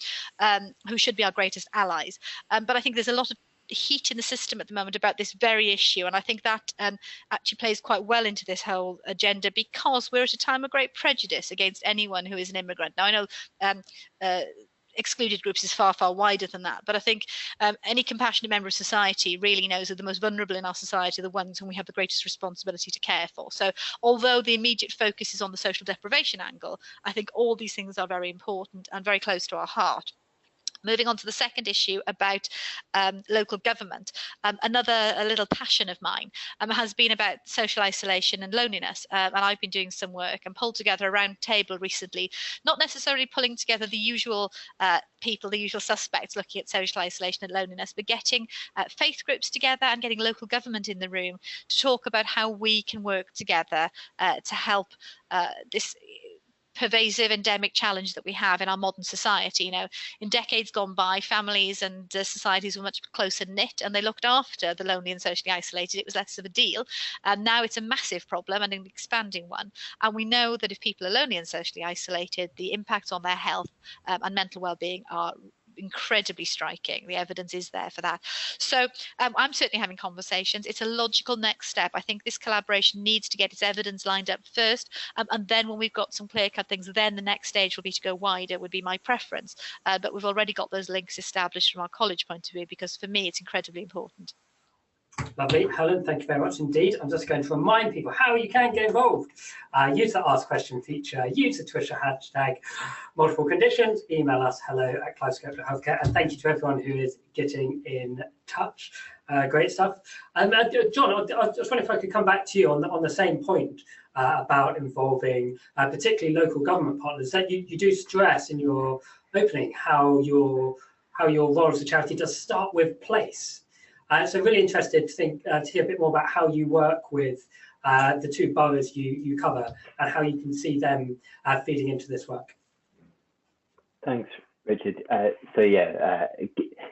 who should be our greatest allies. But I think there's a lot of heat in the system at the moment about this very issue, and I think that actually plays quite well into this whole agenda, because we're at a time of great prejudice against anyone who is an immigrant. Now, I know excluded groups is far, far wider than that, but I think any compassionate member of society really knows that the most vulnerable in our society are the ones whom we have the greatest responsibility to care for. So although the immediate focus is on the social deprivation angle, I think all these things are very important and very close to our heart. Moving on to the second issue about local government, a little passion of mine has been about social isolation and loneliness. And I've been doing some work and pulled together a round table recently, not necessarily pulling together the usual people, the usual suspects looking at social isolation and loneliness, but getting faith groups together and getting local government in the room to talk about how we can work together to help this pervasive endemic challenge that we have in our modern society. In decades gone by, families and societies were much closer knit, and they looked after the lonely and socially isolated. It was less of a deal. And now it's a massive problem and an expanding one. And we know that if people are lonely and socially isolated, the impacts on their health and mental well-being are incredibly striking. The evidence is there for that. So I'm certainly having conversations. It's a logical next step. I think this collaboration needs to get its evidence lined up first, and then when we've got some clear-cut things, then the next stage will be to go wider, would be my preference. But we've already got those links established from our college point of view, because for me it's incredibly important. Lovely. Helen, thank you very much indeed. I'm just going to remind people how you can get involved. Use the Ask Question feature, use the Twitter hashtag multiple conditions, email us hello@clivescope.healthcare, and thank you to everyone who is getting in touch. Great stuff. John, I was just wondering if I could come back to you on the same point about involving particularly local government partners. That you do stress in your opening how your role as a charity does start with place. So really interested to hear a bit more about how you work with the two boroughs you cover and how you can see them feeding into this work. Thanks, Richard.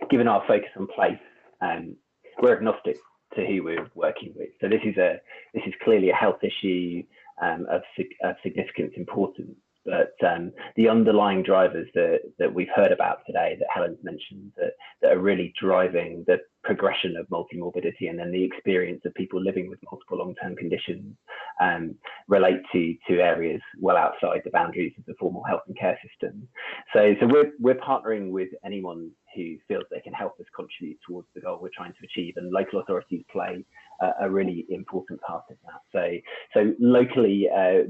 Given our focus on place, we're agnostic to who we're working with. So this is clearly a health issue of significant importance. But the underlying drivers that we've heard about today, that Helen's mentioned, that are really driving the progression of multimorbidity and then the experience of people living with multiple long-term conditions relate to areas well outside the boundaries of the formal health and care system. So we're partnering with anyone who feels they can help us contribute towards the goal we're trying to achieve, and local authorities play a really important part of that. So locally,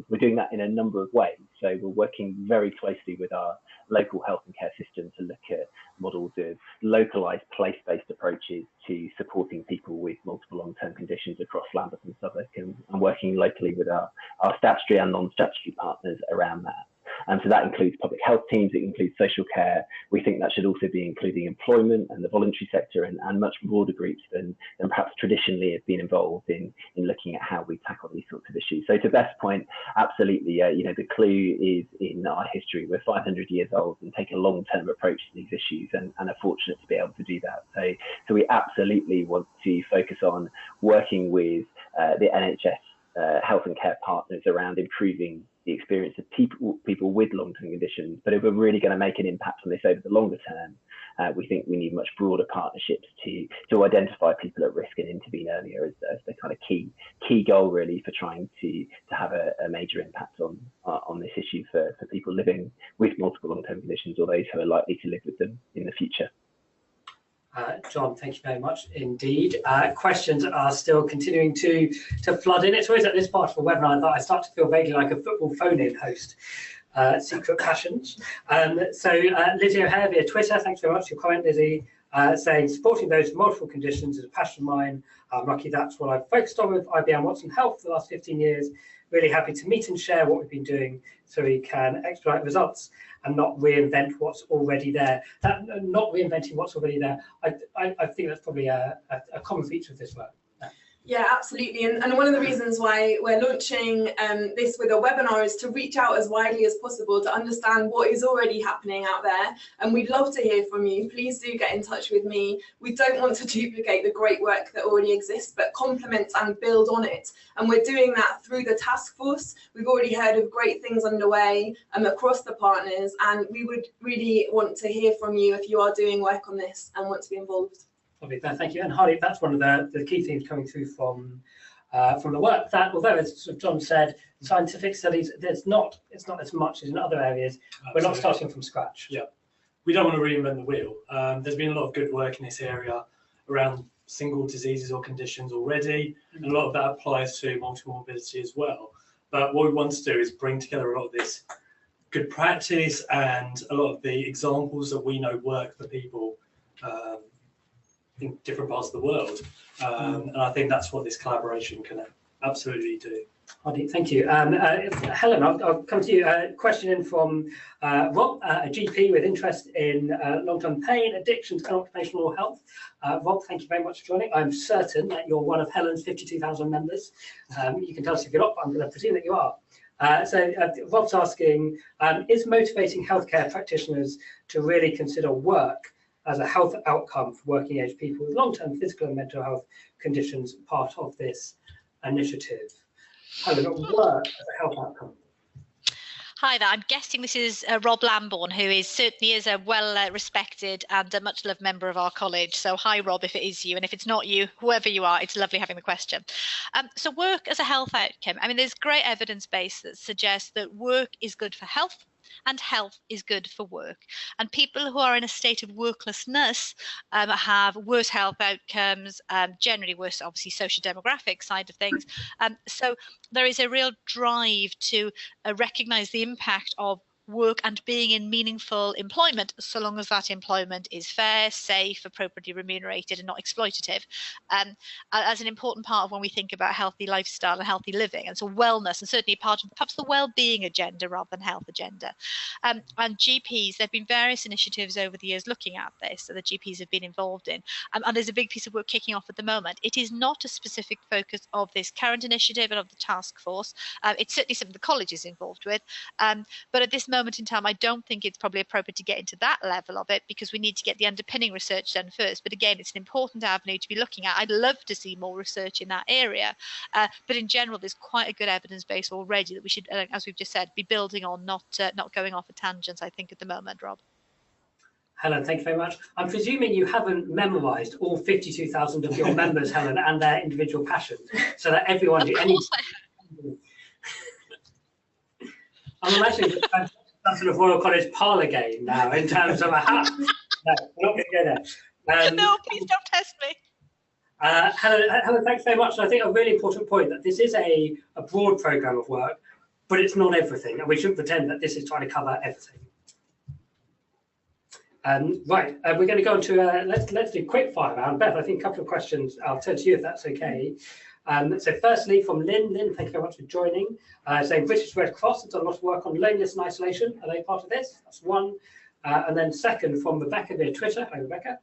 we're doing that in a number of ways. So we're working very closely with our local health and care system to look at models of localised place-based approaches to supporting people with multiple long-term conditions across Lambeth and Southwark, and working locally with our statutory and non-statutory partners around that. So that includes public health teams, it includes social care. We think that should also be including employment and the voluntary sector, and much broader groups than perhaps traditionally have been involved in looking at how we tackle these sorts of issues. So to Beth's point, absolutely, the clue is in our history. We're 500 years old and take a long-term approach to these issues, and are fortunate to be able to do that. So we absolutely want to focus on working with the NHS health and care partners around improving the experience of people with long-term conditions. But if we're really going to make an impact on this over the longer term, we think we need much broader partnerships to identify people at risk and intervene earlier as the kind of key goal really for trying to have a major impact on this issue for people living with multiple long-term conditions or those who are likely to live with them in the future. John, thank you very much indeed. Questions are still continuing to flood in. It's always at this part of the webinar that I start to feel vaguely like a football phone-in host. Secret passions. So Lizzie O'Hare via Twitter, thanks very much for your comment, Lizzie, saying supporting those with multiple conditions is a passion of mine. I'm lucky that's what I've focused on with IBM Watson Health for the last 15 years. Really happy to meet and share what we've been doing so we can expedite results and not reinvent what's already there. Not reinventing what's already there, I think that's probably a common feature of this work. Yeah, absolutely. And one of the reasons why we're launching this with a webinar is to reach out as widely as possible to understand what is already happening out there. And we'd love to hear from you. Please do get in touch with me. We don't want to duplicate the great work that already exists, but complement and build on it. And we're doing that through the task force. We've already heard of great things underway across the partners. And we would really want to hear from you if you are doing work on this and want to be involved. Thank you. And Hardy, that's one of the key themes coming through from the work that, although as John said, scientific studies, it's not as much as in other areas. Absolutely. We're not starting from scratch. Yeah, we don't want to reinvent the wheel. There's been a lot of good work in this area around single diseases or conditions already, and a lot of that applies to multiple morbidity as well. But what we want to do is bring together a lot of this good practice and a lot of the examples that we know work for people in different parts of the world, and I think that's what this collaboration can absolutely do. Hardy, thank you. Helen, I'll come to you. A question in from Rob, a GP with interest in long-term pain, addictions and occupational health. Rob, thank you very much for joining. I'm certain that you're one of Helen's 52,000 members. You can tell us if you're not, but I'm going to presume that you are. So Rob's asking, is motivating healthcare practitioners to really consider work as a health outcome for working age people with long-term physical and mental health conditions part of this initiative? Helen, work as a health outcome. Hi there. I'm guessing this is Rob Lambourne, who certainly is a well-respected and a much-loved member of our college. So hi, Rob, if it is you. And if it's not you, whoever you are, it's lovely having the question. So work as a health outcome. I mean, there's great evidence base that suggests that work is good for health and health is good for work. And people who are in a state of worklessness have worse health outcomes, generally worse, obviously, socio-demographic side of things. So there is a real drive to recognise the impact of work and being in meaningful employment, so long as that employment is fair, safe, appropriately remunerated and not exploitative, as an important part of when we think about healthy lifestyle and healthy living, and so wellness, and certainly part of perhaps the well-being agenda rather than health agenda. And GPs, there have been various initiatives over the years looking at this, so the GPs have been involved in, and there's a big piece of work kicking off at the moment. It is not a specific focus of this current initiative and of the task force. It's certainly something the college is involved with, but at this moment in time, I don't think it's probably appropriate to get into that level of it, because we need to get the underpinning research done first. But again, it's an important avenue to be looking at. I'd love to see more research in that area, but in general, there's quite a good evidence base already that we should, as we've just said, be building on, not going off at tangents, I think, at the moment, Rob. Helen, thank you very much. I'm presuming you haven't memorised all 52,000 of your members, Helen, and their individual passions, so that everyone... I'm imagining some sort of Royal College parlour game now in terms of a hat. No, we're not going to go there. No, please don't test me. Helen, thanks very much. And I think a really important point that this is a broad programme of work, but it's not everything, and we shouldn't pretend that this is trying to cover everything. Right, we're going to go on to let's do quick fire round. Beth, I think a couple of questions. I'll turn to you if that's okay. So firstly, from Lynn, thank you very much for joining. Saying British Red Cross has done a lot of work on loneliness and isolation. Are they part of this? That's one. And then second, from Rebecca via Twitter. Hi, Rebecca.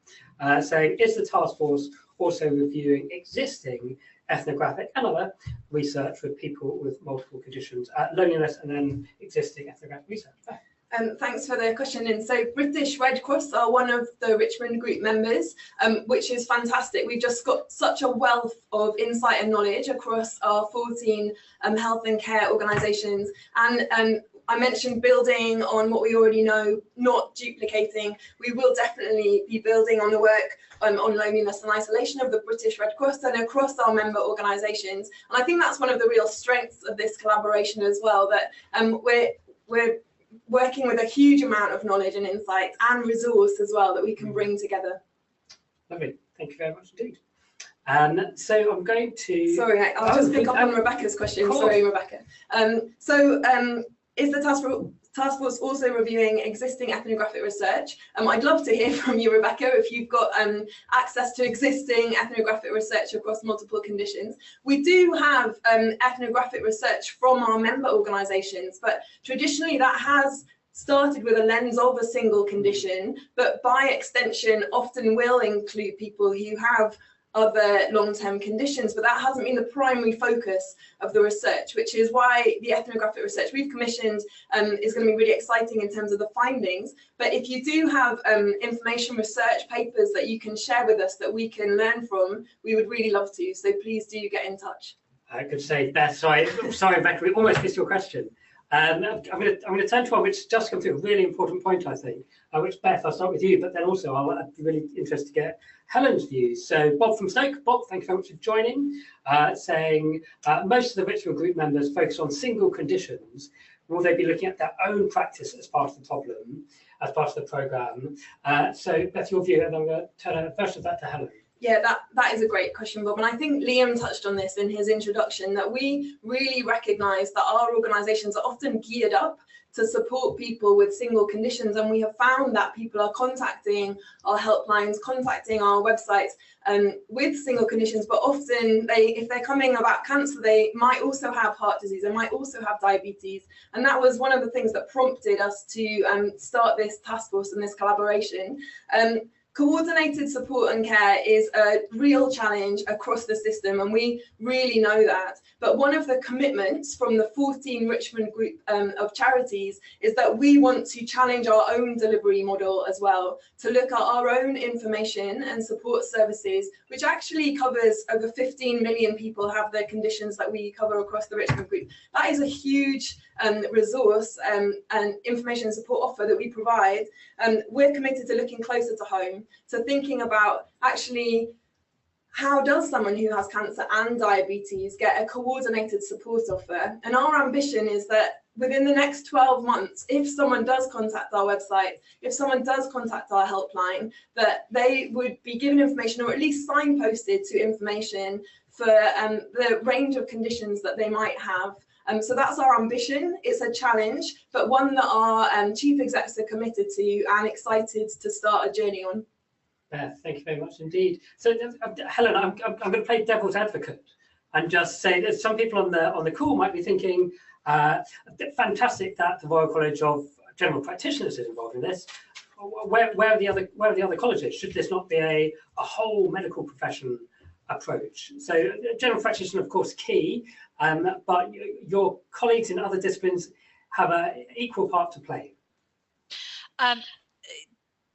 Saying, is the task force also reviewing existing ethnographic and other research with people with multiple conditions, loneliness and then existing ethnographic research? Thanks for the question. And so British Red Cross are one of the Richmond Group members, which is fantastic. We've just got such a wealth of insight and knowledge across our 14 health and care organisations. And I mentioned building on what we already know, not duplicating. We will definitely be building on the work on loneliness and isolation of the British Red Cross and across our member organisations. And I think that's one of the real strengths of this collaboration as well, that we're working with a huge amount of knowledge and insight and resource as well that we can bring together. Lovely, thank you very much indeed. So I'm going to... Sorry, I'll just pick up on Rebecca's question. Sorry, Rebecca. Is the task force also reviewing existing ethnographic research? I'd love to hear from you, Rebecca, if you've got access to existing ethnographic research across multiple conditions. We do have ethnographic research from our member organisations, but traditionally that has started with a lens of a single condition, but by extension often will include people who have other long-term conditions, but that hasn't been the primary focus of the research, which is why the ethnographic research we've commissioned is going to be really exciting in terms of the findings. But if you do have information research papers that you can share with us that we can learn from, we would really love to, so please do get in touch. I could say, Beth, sorry, Rebecca, we almost missed your question. I'm going to turn to one which just come through, a really important point, I think, which, Beth, I'll start with you, but then also I'd be really interested to get Helen's views. So Bob from Stoke, Bob, thank you very much for joining, saying most of the Richmond Group members focus on single conditions. Will they be looking at their own practice as part of the problem, as part of the programme? So Beth, your view, and I'm going to turn first of that to Helen. Yeah, that is a great question, Bob. And I think Liam touched on this in his introduction, that we really recognise that our organisations are often geared up to support people with single conditions. And we have found that people are contacting our helplines, contacting our websites with single conditions, but often if they're coming about cancer, they might also have heart disease, they might also have diabetes. And that was one of the things that prompted us to start this task force and this collaboration. Coordinated support and care is a real challenge across the system, and we really know that. But one of the commitments from the 14 Richmond Group of charities is that we want to challenge our own delivery model as well, to look at our own information and support services, which actually covers over 15 million people have the conditions that we cover across the Richmond Group. That is a huge resource and information and support offer that we provide. We're committed to looking closer to home, so thinking about actually how does someone who has cancer and diabetes get a coordinated support offer. And our ambition is that within the next 12 months, if someone does contact our website, if someone does contact our helpline, that they would be given information or at least signposted to information for the range of conditions that they might have. So that's our ambition. It's a challenge, but one that our chief execs are committed to and excited to start a journey on. Beth, thank you very much indeed. So Helen, I'm going to play devil's advocate and just say that some people on the call might be thinking, fantastic that the Royal College of General Practitioners is involved in this. Where are the other colleges? Should this not be a whole medical profession approach? So general practitioner, of course, key, but your colleagues in other disciplines have an equal part to play.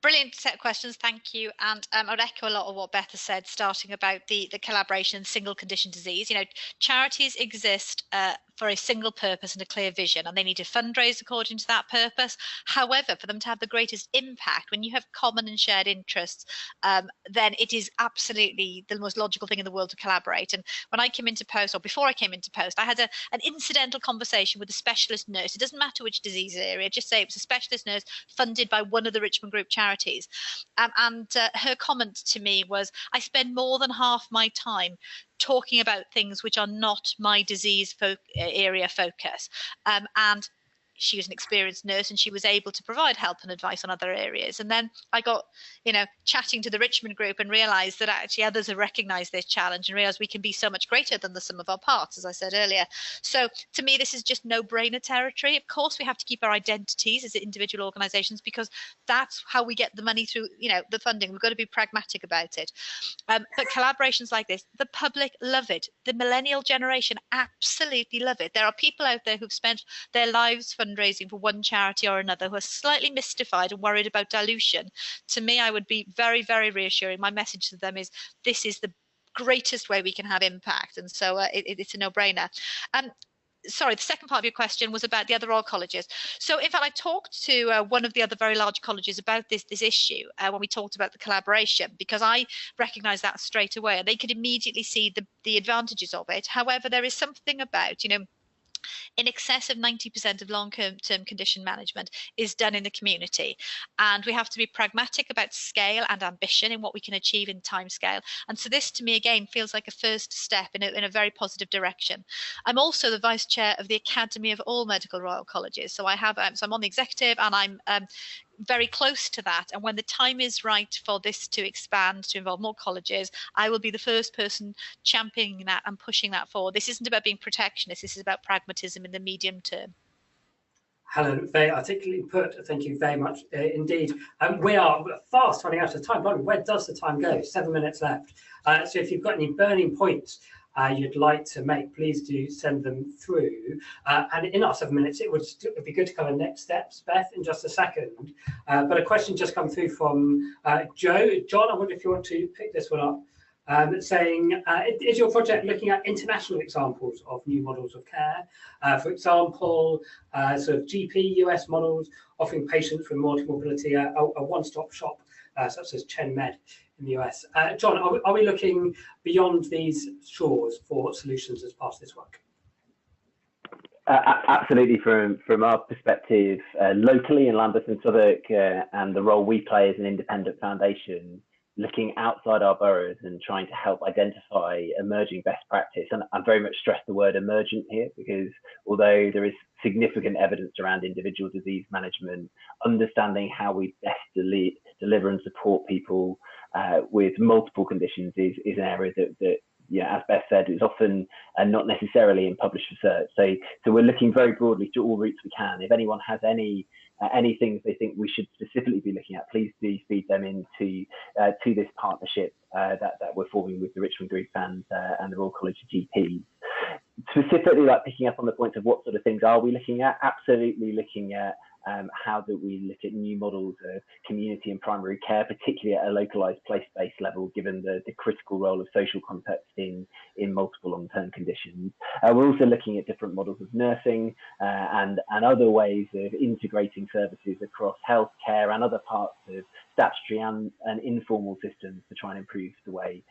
Brilliant set of questions, thank you. And I would echo a lot of what Beth has said, starting about the collaboration, single condition disease. You know, charities exist for a single purpose and a clear vision, and they need to fundraise according to that purpose. However, for them to have the greatest impact, when you have common and shared interests, then it is absolutely the most logical thing in the world to collaborate. And when I came into post, or before I came into post, I had an incidental conversation with a specialist nurse. It doesn't matter which disease area, just say it was a specialist nurse funded by one of the Richmond Group charities. And her comment to me was, I spend more than half my time talking about things which are not my disease area focus. And she was an experienced nurse and she was able to provide help and advice on other areas. And then I got, chatting to the Richmond Group and realised that actually others have recognised this challenge and realised we can be so much greater than the sum of our parts, as I said earlier. So to me, this is just no-brainer territory. Of course, we have to keep our identities as individual organisations because that's how we get the money through, the funding. We've got to be pragmatic about it. But collaborations like this, the public love it. The millennial generation absolutely love it. There are people out there who've spent their lives fundraising for one charity or another who are slightly mystified and worried about dilution. To me, I would be very, very reassuring. My message to them is this is the greatest way we can have impact. And so it's a no-brainer. sorry, the second part of your question was about the other Royal Colleges. So in fact, I talked to one of the other very large colleges about this issue when we talked about the collaboration, because I recognised that straight away, and they could immediately see the advantages of it. However, there is something about, you know, in excess of 90% of long-term condition management is done in the community, and we have to be pragmatic about scale and ambition in what we can achieve in time scale. And so this, to me, again, feels like a first step in a very positive direction. I'm also the vice chair of the Academy of all Medical Royal Colleges, so I have so I'm on the executive, and I'm very close to that. And when the time is right for this to expand to involve more colleges, I will be the first person championing that and pushing that forward. This isn't about being protectionist, this is about pragmatism in the medium term. Helen, very articulately put. Thank you very much indeed. We are fast running out of time. Where does the time go? 7 minutes left. So if you've got any burning points you'd like to make, please do send them through. And in our 7 minutes, it would be good to cover next steps, Beth, in just a second. But a question just come through from Joe. John, I wonder if you want to pick this one up. Saying, is your project looking at international examples of new models of care? For example, sort of GP US models offering patients with multi-mobility a one-stop shop, such as Chen Med in the US. John, are we looking beyond these shores for solutions as part of this work? Absolutely, from our perspective, locally in Lambeth and Southwark, and the role we play as an independent foundation, looking outside our boroughs and trying to help identify emerging best practice. And I very much stress the word emergent here, because although there is significant evidence around individual disease management, understanding how we best deliver and support people with multiple conditions is an area that yeah, as Beth said, is often not necessarily in published research. So we're looking very broadly to all routes we can. If anyone has any things they think we should specifically be looking at, please do feed them into to this partnership that we're forming with the Richmond Group and the Royal College of GPs. Specifically, like picking up on the points of what sort of things are we looking at, absolutely looking at how do we look at new models of community and primary care, particularly at a localised place-based level, given the critical role of social context in multiple long-term conditions. We're also looking at different models of nursing and other ways of integrating services across healthcare and other parts of statutory and informal systems to try and improve the way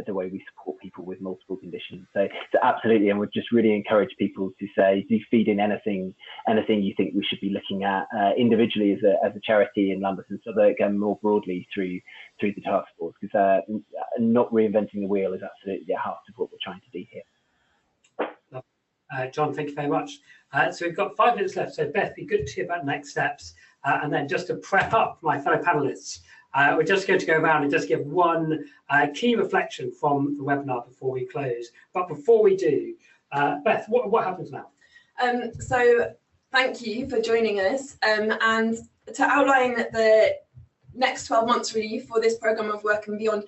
we support people with multiple conditions. So absolutely, and would just really encourage people to say, do feed in anything you think we should be looking at individually as a charity in Lambeth and Southwark, and more broadly through the task force, because not reinventing the wheel is absolutely at heart of what we're trying to do here. John, thank you very much. So we've got 5 minutes left. So Beth, be good to hear about next steps. And then just to prep up my fellow panelists, we're just going to go around and just give one key reflection from the webinar before we close. But before we do, Beth, what happens now? So thank you for joining us. And to outline the next 12 months really for this programme of work and beyond,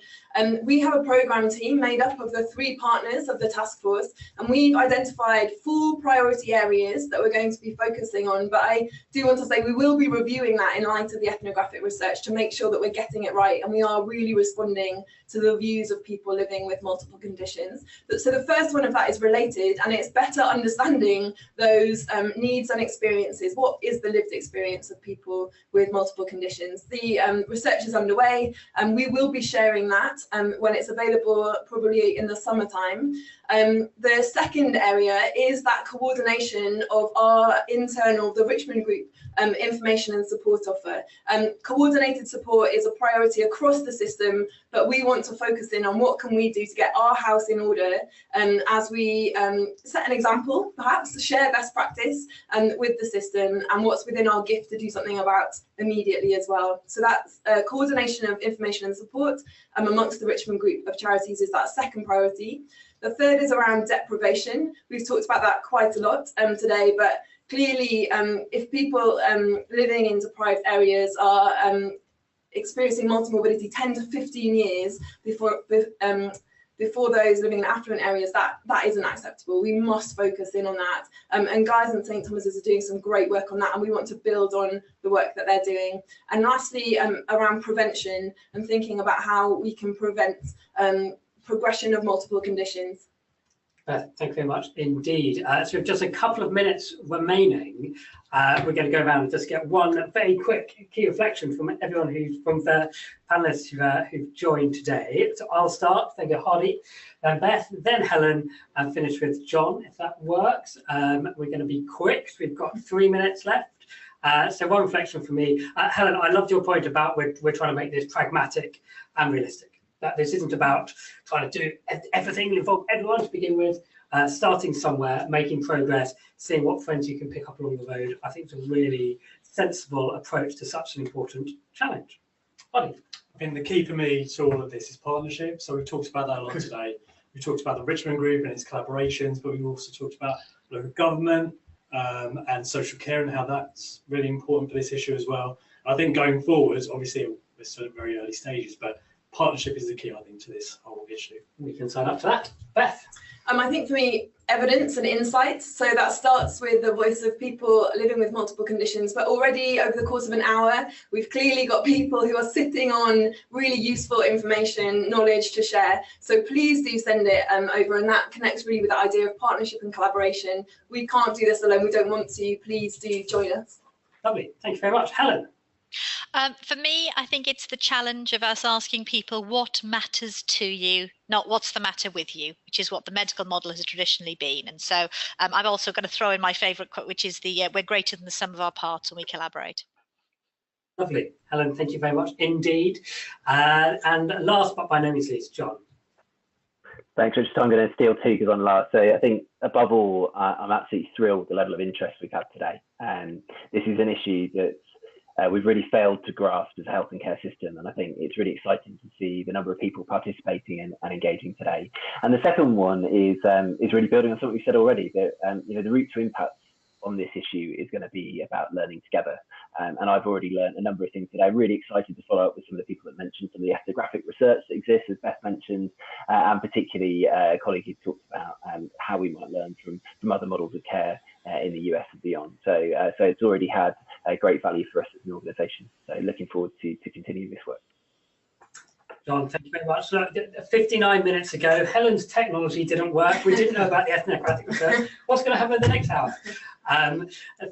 we have a programme team made up of the 3 partners of the task force, and we've identified 4 priority areas that we're going to be focusing on. But I do want to say we will be reviewing that in light of the ethnographic research to make sure that we're getting it right and we are really responding to the views of people living with multiple conditions. So the first one of that is related, and it's better understanding those needs and experiences. What is the lived experience of people with multiple conditions? The research is underway, and we will be sharing that when it's available, probably in the summertime. The second area is that coordination of our internal, the Richmond Group information and support offer. Coordinated support is a priority across the system, but we want to focus in on what can we do to get our house in order as we set an example, perhaps share best practice with the system and what's within our gift to do something about immediately as well. So that's coordination of information and support amongst the Richmond Group of charities is that second priority. The third is around deprivation. We've talked about that quite a lot today, but clearly if people living in deprived areas are experiencing multi-mobility 10 to 15 years before those living in affluent areas, that isn't acceptable. We must focus in on that. And Guys and St Thomas's are doing some great work on that, and we want to build on the work that they're doing. And lastly, around prevention and thinking about how we can prevent progression of multiple conditions. Thank you very much indeed. So with just a couple of minutes remaining, we're going to go around and just get one very quick key reflection from everyone from the panelists who've joined today. So I'll start. Thank you, Hardy, then Beth, then Helen, and finish with John, if that works. We're going to be quick. So we've got 3 minutes left. So one reflection from me. Helen, I loved your point about we're trying to make this pragmatic and realistic. That this isn't about trying to do everything, involve everyone to begin with, starting somewhere, making progress, seeing what friends you can pick up along the road. I think it's a really sensible approach to such an important challenge. Ollie. I think the key for me to all of this is partnership. So we've talked about that a lot today. We've talked about the Richmond Group and its collaborations, but we've also talked about local government and social care and how that's really important for this issue as well. I think going forwards, obviously we're still at very early stages, but partnership is the key, I think, to this whole issue. We can sign up to that. Beth? I think for me, evidence and insights. So that starts with the voice of people living with multiple conditions. But already over the course of an hour, we've clearly got people who are sitting on really useful information, knowledge to share. So please do send it over. And that connects really with the idea of partnership and collaboration. We can't do this alone. We don't want to. Please do join us. Lovely. Thank you very much. Helen? For me, I think it's the challenge of us asking people what matters to you, not what's the matter with you, which is what the medical model has traditionally been. And so I've also got to throw in my favourite quote, which is we're greater than the sum of our parts when we collaborate. Lovely. Helen, thank you very much indeed. And last but by no means least, John. Thanks, Richard. I'm going to steal two because I'm last. So I think above all, I'm absolutely thrilled with the level of interest we've had today. This is an issue that we've really failed to grasp as a health and care system, and I think it's really exciting to see the number of people participating and engaging today. And the second one is really building on something we said already, that the route to impact on this issue is going to be about learning together. And I've already learned a number of things today. I'm really excited to follow up with some of the people that mentioned some of the ethnographic research that exists, as Beth mentioned, and particularly a colleague who talked about how we might learn from other models of care in the US and beyond. So it's already had great value for us as an organisation. So looking forward to continuing this work. John, thank you very much. Look, 59 minutes ago, Helen's technology didn't work. We didn't know about the ethnographic research. What's going to happen in the next hour?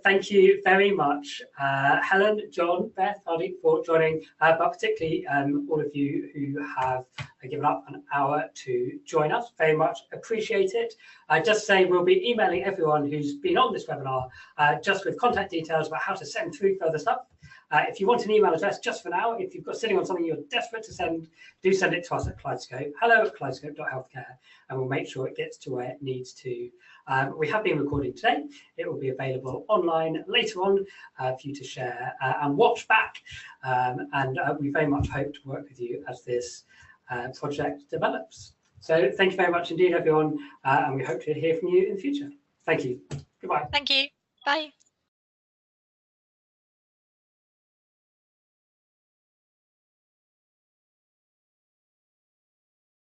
Thank you very much, Helen, John, Beth, Hardy, for joining, but particularly all of you who have given up an hour to join us. Very much appreciate it. Just say we'll be emailing everyone who's been on this webinar just with contact details about how to send through further stuff. If you want an email address just for now, if you've got sitting on something you're desperate to send, do send it to us at Kaleidoscope, hello@kaleidoscope.healthcare, and we'll make sure it gets to where it needs to. We have been recording today. It will be available online later on for you to share and watch back. And we very much hope to work with you as this project develops. So thank you very much indeed, everyone, and we hope to hear from you in the future. Thank you. Goodbye. Thank you. Bye.